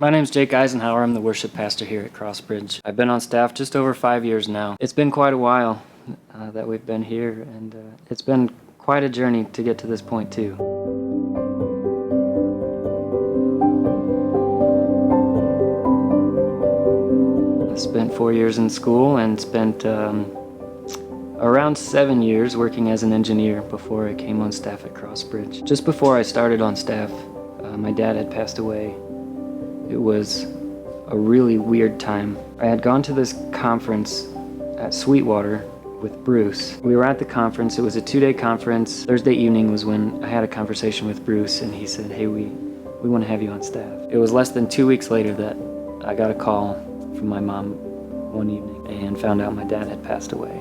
My name's Jake Eisenhauer. I'm the worship pastor here at Crossbridge. I've been on staff just over 5 years now. It's been quite a while that we've been here, and it's been quite a journey to get to this point too. I spent 4 years in school and spent around 7 years working as an engineer before I came on staff at Crossbridge. Just before I started on staff, my dad had passed away. It was a really weird time. I had gone to this conference at Sweetwater with Bruce. We were at the conference. It was a 2-day conference. Thursday evening was when I had a conversation with Bruce, and he said, "Hey, we want to have you on staff." It was less than 2 weeks later that I got a call from my mom one evening and found out my dad had passed away.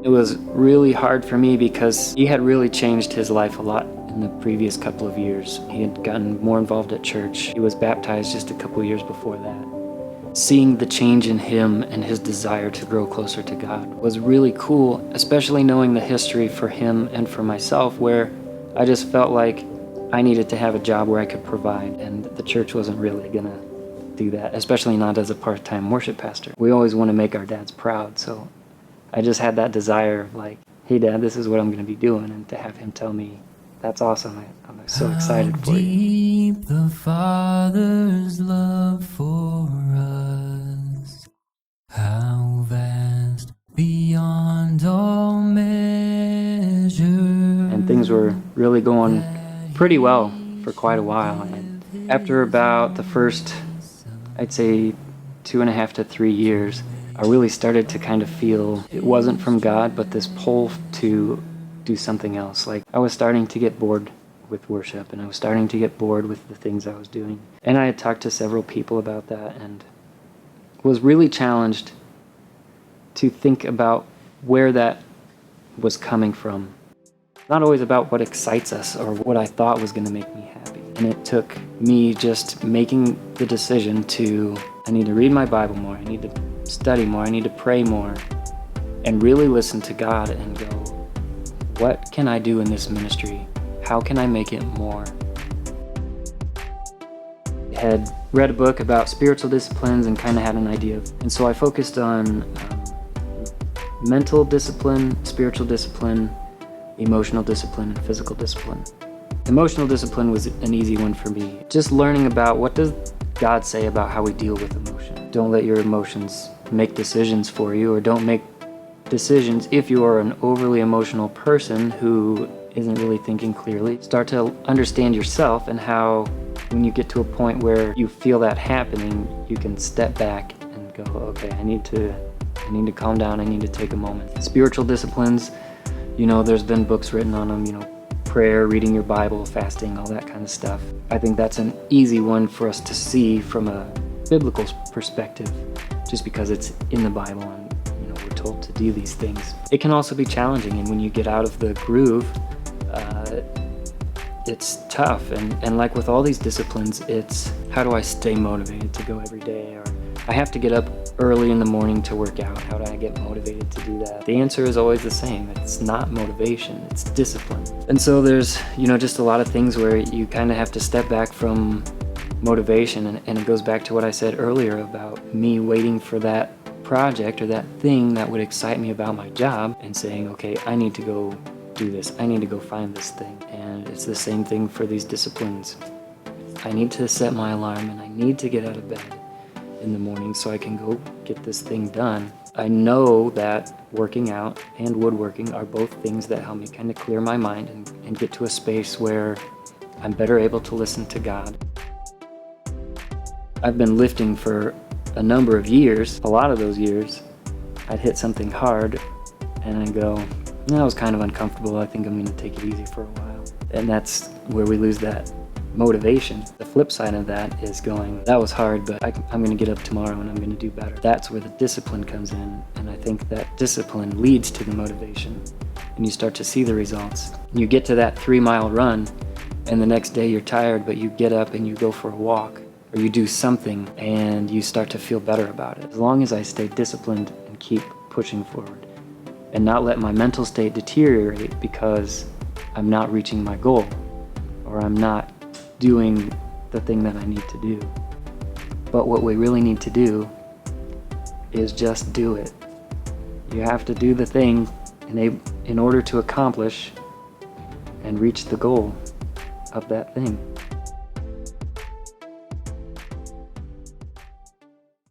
It was really hard for me because he had really changed his life a lot in the previous couple of years. He had gotten more involved at church. He was baptized just a couple years before that. Seeing the change in him and his desire to grow closer to God was really cool, especially knowing the history for him and for myself, where I just felt like I needed to have a job where I could provide, and the church wasn't really gonna do that, especially not as a part-time worship pastor. We always want to make our dads proud, so I just had that desire of like, "Hey Dad, this is what I'm gonna be doing," and to have him tell me, "That's awesome, I'm so excited for you." Deep the Father's love for us, how vast beyond all measure. And things were really going pretty well for quite a while. And after about the first, I'd say 2.5 to 3 years, I really started to kind of feel it wasn't from God, but this pull to do something else. Like I was starting to get bored with worship, and I was starting to get bored with the things I was doing. And I had talked to several people about that and was really challenged to think about where that was coming from. Not always about what excites us or what I thought was going to make me happy. And it took me just making the decision I need to read my Bible more, I need to study more, I need to pray more, and really listen to God and go, what can I do in this ministry? How can I make it more? I had read a book about spiritual disciplines and kind of had an idea of, and so I focused on mental discipline, spiritual discipline, emotional discipline, and physical discipline. Emotional discipline was an easy one for me. Just learning about what does God say about how we deal with emotion. Don't let your emotions make decisions for you, or don't make decisions if you are an overly emotional person who isn't really thinking clearly. Start to understand yourself and how when you get to a point where you feel that happening, you can step back and go, okay, I need to calm down, I need to take a moment. Spiritual disciplines, there's been books written on them, prayer, reading your Bible, fasting, all that kind of stuff. I think that's an easy one for us to see from a biblical perspective, just because it's in the Bible and we're told to do these things. It can also be challenging, and when you get out of the groove, it's tough. And like with all these disciplines, it's how do I stay motivated to go every day? Or I have to get up early in the morning to work out. How do I get motivated to do that? The answer is always the same. It's not motivation, it's discipline. And so there's, just a lot of things where you kind of have to step back from motivation, and it goes back to what I said earlier about me waiting for that project or that thing that would excite me about my job and saying, okay, I need to go do this. I need to go find this thing. And it's the same thing for these disciplines. I need to set my alarm, and I need to get out of bed in the morning so I can go get this thing done. I know that working out and woodworking are both things that help me kind of clear my mind and get to a space where I'm better able to listen to God. I've been lifting for a number of years. A lot of those years, I'd hit something hard and I'd go, that was kind of uncomfortable. I think I'm going to take it easy for a while. And that's where we lose that motivation. The flip side of that is going, that was hard, but I'm going to get up tomorrow and I'm going to do better. That's where the discipline comes in, and I think that discipline leads to the motivation, and you start to see the results. You get to that 3-mile run, and the next day you're tired, but you get up and you go for a walk, or you do something, and you start to feel better about it. As long as I stay disciplined and keep pushing forward, and not let my mental state deteriorate because I'm not reaching my goal, or I'm not doing the thing that I need to do. But what we really need to do is just do it. You have to do the thing in order to accomplish and reach the goal of that thing.